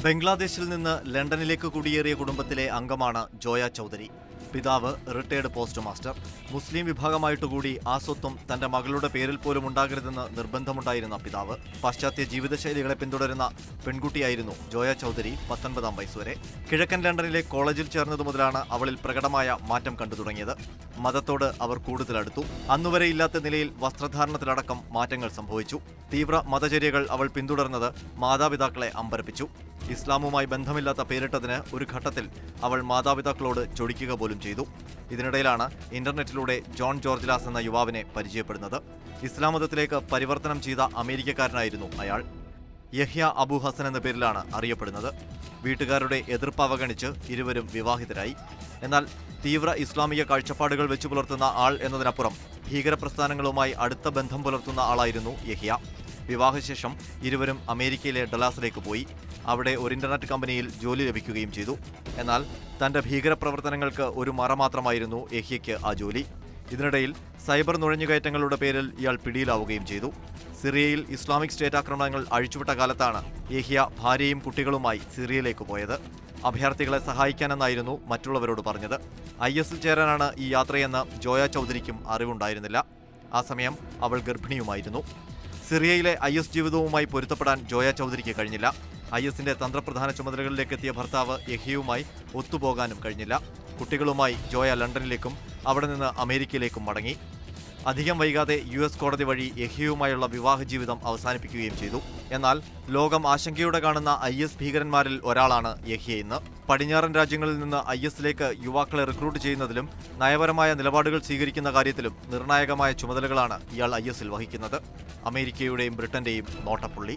ബംഗ്ലാദേശിൽ നിന്ന് ലണ്ടനിലേക്ക് കുടിയേറിയ കുടുംബത്തിലെ അംഗമാണ് ജോയ ചൗധരി. പിതാവ് റിട്ടയർഡ് പോസ്റ്റ് മാസ്റ്റർ. മുസ്ലിം വിഭാഗമായിട്ടുകൂടി ആ സ്വത്തും തന്റെ മകളുടെ പേരിൽ പോലും ഉണ്ടാകരുതെന്ന് നിർബന്ധമുണ്ടായിരുന്ന പിതാവ്. പാശ്ചാത്യ ജീവിതശൈലികളെ പിന്തുടരുന്ന പെൺകുട്ടിയായിരുന്നു ജോയ ചൗധരി 19 വയസ്സുവരെ. കിഴക്കൻ ലണ്ടനിലെ കോളേജിൽ ചേർന്നതു മുതലാണ് അവളിൽ പ്രകടമായ മാറ്റം കണ്ടു തുടങ്ങിയത്. മതത്തോട് അവർ കൂടുതൽ അടുത്തു. അന്നുവരെ ഇല്ലാത്ത നിലയിൽ വസ്ത്രധാരണത്തിലടക്കം മാറ്റങ്ങൾ സംഭവിച്ചു. തീവ്ര മതചര്യകൾ അവൾ പിന്തുടർന്നത് മാതാപിതാക്കളെ അമ്പരപ്പിച്ചു. ഇസ്ലാമുമായി ബന്ധമില്ലാത്ത പേരിട്ടതിന് ഒരു ഘട്ടത്തിൽ അവൾ മാതാപിതാക്കളോട് ചൊടിക്കുക പോലും ചെയ്തു. ഇതിനിടയിലാണ് ഇന്റർനെറ്റിലൂടെ ജോൺ ജോർജിലാസ് എന്ന യുവാവിനെ പരിചയപ്പെടുന്നത്. ഇസ്ലാം മതത്തിലേക്ക് പരിവർത്തനം ചെയ്ത അമേരിക്കക്കാരനായിരുന്നു അയാൾ. യഹ്യ അബു ഹസൻ എന്ന പേരിലാണ് അറിയപ്പെടുന്നത്. വീട്ടുകാരുടെ എതിർപ്പ് അവഗണിച്ച് ഇരുവരും വിവാഹിതരായി. എന്നാൽ തീവ്ര ഇസ്ലാമിക കാഴ്ചപ്പാടുകൾ വെച്ചു പുലർത്തുന്ന ആൾ എന്നതിനപ്പുറം ഭീകരപ്രസ്ഥാനങ്ങളുമായി അടുത്ത ബന്ധം പുലർത്തുന്ന ആളായിരുന്നു യഹ്യ. വിവാഹശേഷം ഇരുവരും അമേരിക്കയിലെ ഡലാസിലേക്ക് പോയി. അവിടെ ഒരു ഇന്റർനെറ്റ് കമ്പനിയിൽ ജോലി ലഭിക്കുകയും ചെയ്തു. എന്നാൽ തന്റെ ഭീകരപ്രവർത്തനങ്ങൾക്ക് ഒരു മറ മാത്രമായിരുന്നു യഹ്യയ്ക്ക് ആ ജോലി. ഇതിനിടയിൽ സൈബർ നുഴഞ്ഞുകയറ്റങ്ങളുടെ പേരിൽ ഇയാൾ പിടിയിലാവുകയും ചെയ്തു. സിറിയയിൽ ഇസ്ലാമിക് സ്റ്റേറ്റ് ആക്രമണങ്ങൾ അഴിച്ചുവിട്ട കാലത്താണ് യഹ്യ ഭാര്യയും കുട്ടികളുമായി സിറിയയിലേക്ക് പോയത്. അഭയാർത്ഥികളെ സഹായിക്കാനെന്നായിരുന്നു മറ്റുള്ളവരോട് പറഞ്ഞത്. IS ചേരാനാണ് ഈ യാത്രയെന്ന് ജോയ ചൗധരിക്കും അറിവുണ്ടായിരുന്നില്ല. ആ സമയം അവൾ ഗർഭിണിയുമായിരുന്നു. സിറിയയിലെ IS ജീവിതവുമായി പൊരുത്തപ്പെടാൻ ജോയ ചൗധരിക്ക് കഴിഞ്ഞില്ല. ISന്റെ തന്ത്രപ്രധാന ചുമതലകളിലേക്ക് എത്തിയ ഭർത്താവ് യഹ്യയുമായി ഒത്തുപോകാനും കഴിഞ്ഞില്ല. കുട്ടികളുമായി ജോയ ലണ്ടനിലേക്കും അവിടെ നിന്ന് അമേരിക്കയിലേക്കും മടങ്ങി. അധികം വൈകാതെ US കോടതി വഴി യഹ്യയുമായുള്ള വിവാഹ ജീവിതം അവസാനിപ്പിക്കുകയും ചെയ്തു. എന്നാൽ ലോകം ആശങ്കയോടെ കാണുന്ന IS ഭീകരന്മാരിൽ ഒരാളാണ് യഹ്യ ഇന്ന്. പടിഞ്ഞാറൻ രാജ്യങ്ങളിൽ നിന്ന് ISലേക്ക് യുവാക്കളെ റിക്രൂട്ട് ചെയ്യുന്നതിലും നയപരമായ നിലപാടുകൾ സ്വീകരിക്കുന്ന കാര്യത്തിലും നിർണായകമായ ചുമതലകളാണ് ഇയാൾ ISൽ വഹിക്കുന്നത്. അമേരിക്കയുടെയും ബ്രിട്ടന്റെയും നോട്ടപ്പുള്ളി.